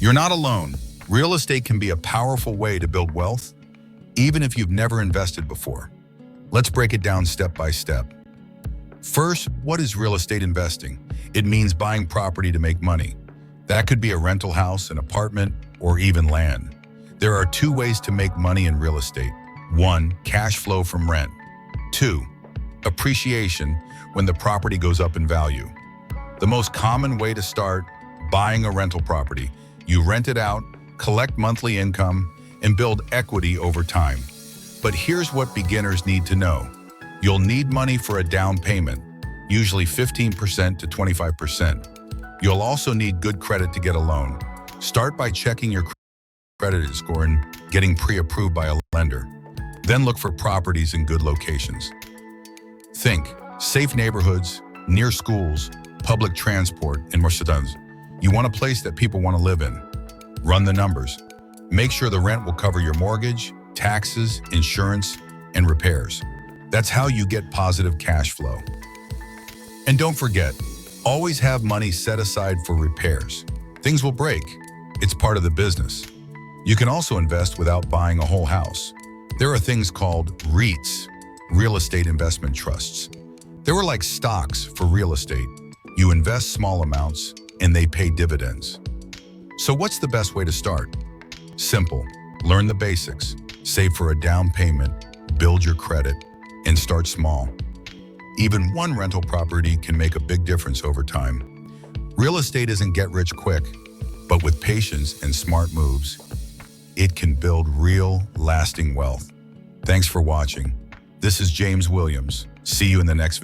You're not alone. Real estate can be a powerful way to build wealth, even if you've never invested before. Let's break it down step by step. First, what is real estate investing? It means buying property to make money. That could be a rental house, an apartment, or even land. There are two ways to make money in real estate. 1. Cash flow from rent. 2. Appreciation, when the property goes up in value. The most common way to start: buying a rental property. You rent it out, collect monthly income, and build equity over time. But here's what beginners need to know. You'll need money for a down payment, usually 15% to 25%. You'll also need good credit to get a loan. Start by checking your credit score and getting pre-approved by a lender. Then look for properties in good locations. Think safe neighborhoods, near schools, public transport, and more sedans. You want a place that people want to live in. Run the numbers. Make sure the rent will cover your mortgage, taxes, insurance, and repairs. That's how you get positive cash flow. And don't forget, always have money set aside for repairs. Things will break. It's part of the business. You can also invest without buying a whole house. There are things called REITs, real estate investment trusts. They were like stocks for real estate. You invest small amounts and they pay dividends. So what's the best way to start? Simple. Learn the basics. Save for a down payment, build your credit, and start small. Even one rental property can make a big difference over time. Real estate isn't get rich quick, but with patience and smart moves, it can build real, lasting wealth. Thanks for watching. This is James Williams. See you in the next video.